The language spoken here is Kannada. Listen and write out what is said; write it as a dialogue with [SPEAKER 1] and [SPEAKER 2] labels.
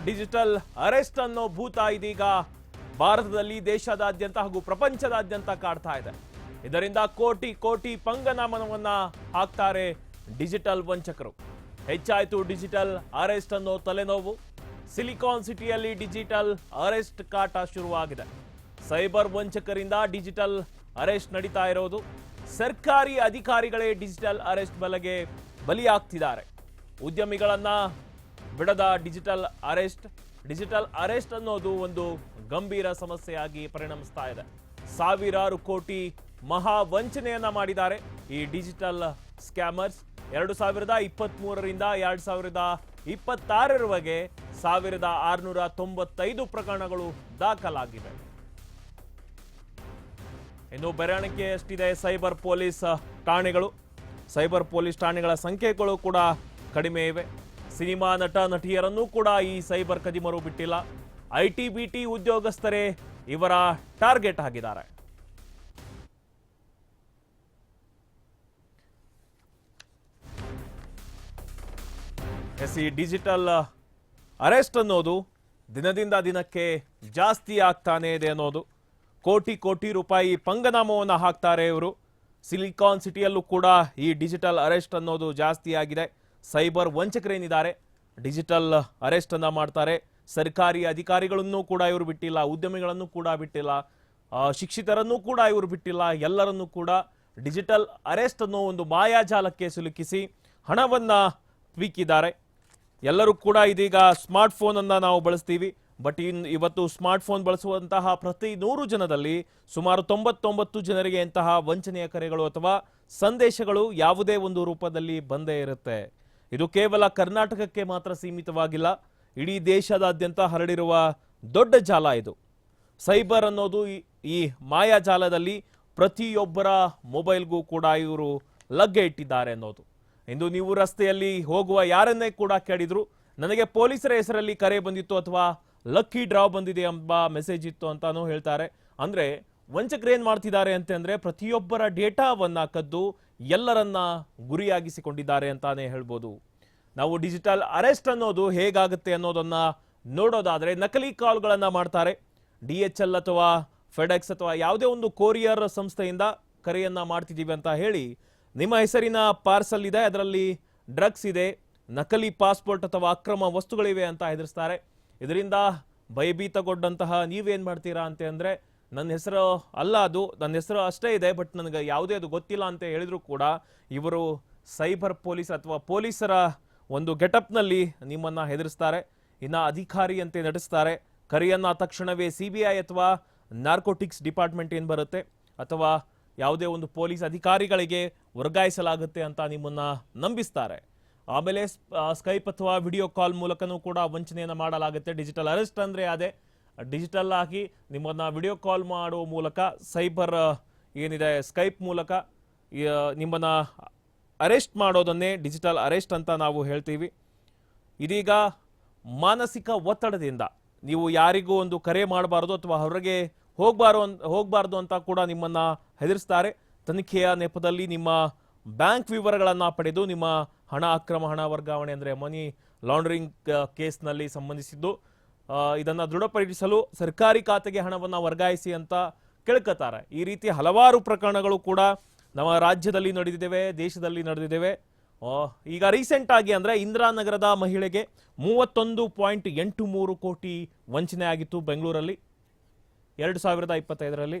[SPEAKER 1] ಡಿಜಿಟಲ್ ಅರೆಸ್ಟ್ ಅನ್ನೋ ಭೂತ ಇದೀಗ ಭಾರತದಲ್ಲಿ ದೇಶದಾದ್ಯಂತ ಹಾಗೂ ಪ್ರಪಂಚದಾದ್ಯಂತ ಕಾಡ್ತಾ ಇದೆ. ಇದರಿಂದ ಕೋಟಿ ಕೋಟಿ ಪಂಗನಾಮವನ್ನ ಹಾಕ್ತಾರೆ ಡಿಜಿಟಲ್ ವಂಚಕರು. ಹೆಚ್ಚಾಯಿತು ಡಿಜಿಟಲ್ ಅರೆಸ್ಟ್ ಅನ್ನೋ ತಲೆನೋವು. ಸಿಲಿಕಾನ್ ಸಿಟಿಯಲ್ಲಿ ಡಿಜಿಟಲ್ ಅರೆಸ್ಟ್ ಕಾಟ ಶುರುವಾಗಿದೆ. ಸೈಬರ್ ವಂಚಕರಿಂದ ಡಿಜಿಟಲ್ ಅರೆಸ್ಟ್ ನಡೀತಾ ಇರೋದು. ಸರ್ಕಾರಿ ಅಧಿಕಾರಿಗಳೇ ಡಿಜಿಟಲ್ ಅರೆಸ್ಟ್ ಬಲೆಗೆ ಬಲಿಯಾಗ್ತಿದ್ದಾರೆ. ಉದ್ಯಮಿಗಳನ್ನ ಬಿಡದ ಡಿಜಿಟಲ್ ಅರೆಸ್ಟ್ ಅನ್ನೋದು ಒಂದು ಗಂಭೀರ ಸಮಸ್ಯೆಯಾಗಿ ಪರಿಣಮಿಸ್ತಾ ಇದೆ. ಸಾವಿರಾರು ಕೋಟಿ ಮಹಾ ವಂಚನೆಯನ್ನ ಮಾಡಿದ್ದಾರೆ ಈ ಡಿಜಿಟಲ್ ಸ್ಕ್ಯಾಮರ್ಸ್. 2023ರಿಂದ 2026ರವರೆಗೆ 1695 ಪ್ರಕರಣಗಳು ದಾಖಲಾಗಿವೆ. ಇನ್ನು ಬೆರಳಿಕೆ ಎಷ್ಟಿದೆ ಸೈಬರ್ ಪೊಲೀಸ್ ಠಾಣೆಗಳ ಸಂಖ್ಯೆಗಳು ಕೂಡ ಕಡಿಮೆ ಇವೆ. ಸಿನಿಮಾ ನಟ ನಟಿಯರನ್ನೂ ಕೂಡ ಈ ಸೈಬರ್ ಕದಿಮರು ಬಿಟ್ಟಿಲ್ಲ. ಐಟಿ-ಬಿಟಿ ಉದ್ಯೋಗಸ್ಥರೇ ಇವರ ಟಾರ್ಗೆಟ್ ಆಗಿದ್ದಾರೆ. ಈ ಡಿಜಿಟಲ್ ಅರೆಸ್ಟ್ ಅನ್ನೋದು ದಿನದಿಂದ ದಿನಕ್ಕೆ ಜಾಸ್ತಿ ಆಗ್ತಾನೆ ಇದೆ ಅನ್ನೋದು. ಕೋಟಿ ಕೋಟಿ ರೂಪಾಯಿ ಪಂಗನಾಮವನ್ನು ಹಾಕ್ತಾರೆ ಇವರು. ಸಿಲಿಕಾನ್ ಸಿಟಿಯಲ್ಲೂ ಕೂಡ ಈ ಡಿಜಿಟಲ್ ಅರೆಸ್ಟ್ ಅನ್ನೋದು ಜಾಸ್ತಿ ಆಗಿದೆ. ಸೈಬರ್ ವಂಚಕರೇನಿದ್ದಾರೆ ಡಿಜಿಟಲ್ ಅರೆಸ್ಟ್ ಅನ್ನ ಮಾಡ್ತಾರೆ. ಸರ್ಕಾರಿ ಅಧಿಕಾರಿಗಳನ್ನು ಕೂಡ ಇವರು ಬಿಟ್ಟಿಲ್ಲ, ಉದ್ಯಮಿಗಳನ್ನು ಕೂಡ ಬಿಟ್ಟಿಲ್ಲ, ಶಿಕ್ಷಿತರನ್ನು ಕೂಡ ಇವರು ಬಿಟ್ಟಿಲ್ಲ. ಎಲ್ಲರನ್ನೂ ಕೂಡ ಡಿಜಿಟಲ್ ಅರೆಸ್ಟ್ ಅನ್ನೋ ಒಂದು ಮಾಯಾಜಾಲಕ್ಕೆ ಸಿಲುಕಿಸಿ ಹಣವನ್ನ ಪೀಕಿದ್ದಾರೆ. ಎಲ್ಲರೂ ಕೂಡ ಇದೀಗ ಸ್ಮಾರ್ಟ್ ಫೋನ್ ಅನ್ನ ನಾವು ಬಳಸ್ತೀವಿ. ಬಟ್ ಇವತ್ತು ಸ್ಮಾರ್ಟ್ ಫೋನ್ ಬಳಸುವಂತಹ ಪ್ರತಿ 100 ಜನದಲ್ಲಿ ಸುಮಾರು 99 ಜನರಿಗೆ ಇಂತಹ ವಂಚನೆಯ ಕರೆಗಳು ಅಥವಾ ಸಂದೇಶಗಳು ಯಾವುದೇ ಒಂದು ರೂಪದಲ್ಲಿ ಬಂದೇ ಇರುತ್ತೆ. ಇದು ಕೇವಲ ಕರ್ನಾಟಕಕ್ಕೆ ಮಾತ್ರ ಸೀಮಿತವಾಗಿಲ್ಲ, ಇಡೀ ದೇಶದಾದ್ಯಂತ ಹರಡಿರುವ ದೊಡ್ಡ ಜಾಲ ಇದು. ಸೈಬರ್ ಅನ್ನೋದು ಈ ಮಾಯಾಜಾಲದಲ್ಲಿ ಪ್ರತಿಯೊಬ್ಬರ ಮೊಬೈಲ್ಗೂ ಕೂಡ ಇವರು ಲಗ್ಗೆ ಇಟ್ಟಿದ್ದಾರೆ ಅನ್ನೋದು. ಇಂದು ನೀವು ರಸ್ತೆಯಲ್ಲಿ ಹೋಗುವ ಯಾರನ್ನೇ ಕೂಡ ಕೇಳಿದ್ರು ನನಗೆ ಪೊಲೀಸರ ಹೆಸರಲ್ಲಿ ಕರೆ ಬಂದಿತ್ತು ಅಥವಾ ಲಕ್ಕಿ ಡ್ರಾ ಬಂದಿದೆ ಎಂಬ ಮೆಸೇಜ್ ಇತ್ತು ಅಂತಾನೂ ಹೇಳ್ತಾರೆ. ಅಂದ್ರೆ ವಂಚಕರು ಏನ್ ಮಾಡ್ತಿದ್ದಾರೆ ಅಂತಂದ್ರೆ ಪ್ರತಿಯೊಬ್ಬರ ಡೇಟಾವನ್ನ ಕದ್ದು ಎಲ್ಲರನ್ನ ಗುರಿಯಾಗಿಸಿಕೊಂಡಿದ್ದಾರೆ ಅಂತಾನೆ ಹೇಳ್ಬೋದು. ನಾವು ಡಿಜಿಟಲ್ ಅರೆಸ್ಟ್ ಅನ್ನೋದು ಹೇಗಾಗುತ್ತೆ ಅನ್ನೋದನ್ನ ನೋಡೋದಾದ್ರೆ ನಕಲಿ ಕಾಲ್ಗಳನ್ನ ಮಾಡ್ತಾರೆ. DHL ಅಥವಾ ಫೆಡೆಕ್ಸ್ ಅಥವಾ ಯಾವುದೇ ಒಂದು ಕೊರಿಯರ್ ಸಂಸ್ಥೆಯಿಂದ ಕರೆಯನ್ನ ಮಾಡ್ತಿದ್ದೀವಿ ಅಂತ ಹೇಳಿ ನಿಮ್ಮ ಹೆಸರಿನ ಪಾರ್ಸಲ್ ಇದೆ, ಅದರಲ್ಲಿ ಡ್ರಗ್ಸ್ ಇದೆ, ನಕಲಿ ಪಾಸ್ಪೋರ್ಟ್ ಅಥವಾ ಅಕ್ರಮ ವಸ್ತುಗಳಿವೆ ಅಂತ ಹೆದರಿಸ್ತಾರೆ. ಇದರಿಂದ ಭಯಭೀತಗೊಂಡಂತಹ ನೀವೇನ್ ಮಾಡ್ತೀರಾ ಅಂತ ಅಂದ್ರೆ ನನ್ನ ಹೆಸರು ಅಲ್ಲ, ಅದು ನನ್ನ ಹೆಸರು ಅಷ್ಟೇ ಇದೆ, ಬಟ್ ನನಗೆ ಯಾವುದೇ ಅದು ಗೊತ್ತಿಲ್ಲ ಅಂತ ಹೇಳಿದ್ರು ಕೂಡ ಇವರು ಸೈಬರ್ ಪೊಲೀಸ್ ಅಥವಾ ಪೊಲೀಸರ ಒಂದು ಗೆಟಪ್ನಲ್ಲಿ ನಿಮ್ಮನ್ನ ಹೆದರಿಸ್ತಾರೆ. ಇನ್ನ ಅಧಿಕಾರಿಯಂತೆ ನಡೆಸ್ತಾರೆ. ಕರೆಯನ್ನ ತಕ್ಷಣವೇ CBI ಅಥವಾ ನಾರ್ಕೋಟಿಕ್ಸ್ ಡಿಪಾರ್ಟ್ಮೆಂಟ್ ಏನ್ ಬರುತ್ತೆ ಅಥವಾ ಯಾವುದೇ ಒಂದು ಪೊಲೀಸ್ ಅಧಿಕಾರಿಗಳಿಗೆ ವರ್ಗಾಯಿಸಲಾಗುತ್ತೆ ಅಂತ ನಿಮ್ಮನ್ನ ನಂಬಿಸ್ತಾರೆ. ಆಮೇಲೆ ಸ್ಕೈಪ್ ಅಥವಾ ವಿಡಿಯೋ ಕಾಲ್ ಮೂಲಕನೂ ಕೂಡ ವಂಚನೆಯನ್ನು ಮಾಡಲಾಗುತ್ತೆ. ಡಿಜಿಟಲ್ ಅರೆಸ್ಟ್ ಅಂದರೆ ಅದೇ, ಡಿಜಿಟಲ್ ಆಗಿ ನಿಮ್ಮನ್ನ ವಿಡಿಯೋ ಕಾಲ್ ಮಾಡುವ ಮೂಲಕ ಸೈಬರ್ ಏನಿದೆ ಸ್ಕೈಪ್ ಮೂಲಕ ನಿಮ್ಮನ್ನ ಅರೆಸ್ಟ್ ಮಾಡೋದನ್ನೇ ಡಿಜಿಟಲ್ ಅರೆಸ್ಟ್ ಅಂತ ನಾವು ಹೇಳ್ತೀವಿ. ಇದೀಗ ಮಾನಸಿಕ ಒತ್ತಡದಿಂದ ನೀವು ಯಾರಿಗೂ ಒಂದು ಕರೆ ಮಾಡಬಾರ್ದು ಅಥವಾ ಹೊರಗೆ ಹೋಗಬಾರ್ದು ಅಂತ ಕೂಡ ನಿಮ್ಮನ್ನ ಹೆದರಿಸ್ತಾರೆ. ತನಿಖೆಯ ನೆಪದಲ್ಲಿ ನಿಮ್ಮ ಬ್ಯಾಂಕ್ ವಿವರಗಳನ್ನು ಪಡೆದು ನಿಮ್ಮ ಅಕ್ರಮ ಹಣ ವರ್ಗಾವಣೆ ಅಂದರೆ ಮನಿ ಲಾಂಡ್ರಿಂಗ್ ಕೇಸ್ನಲ್ಲಿ ಸಂಬಂಧಿಸಿದ್ದು ಇದನ್ನು ದೃಢಪಡಿಸಲು ಸರ್ಕಾರಿ ಖಾತೆಗೆ ಹಣವನ್ನು ವರ್ಗಾಯಿಸಿ ಅಂತ ಕೇಳ್ಕೊತಾರೆ. ಈ ರೀತಿ ಹಲವಾರು ಪ್ರಕರಣಗಳು ಕೂಡ ನಮ್ಮ ರಾಜ್ಯದಲ್ಲಿ ನಡೆದಿದ್ದೇವೆ, ದೇಶದಲ್ಲಿ ನಡೆದಿದ್ದೇವೆ. ಈಗ ರೀಸೆಂಟ್ ಆಗಿ ಅಂದರೆ ಇಂದಿರಾನಗರದ ಮಹಿಳೆಗೆ 31.83 ಕೋಟಿ ವಂಚನೆ ಆಗಿತ್ತು ಬೆಂಗಳೂರಲ್ಲಿ 2025ರಲ್ಲಿ.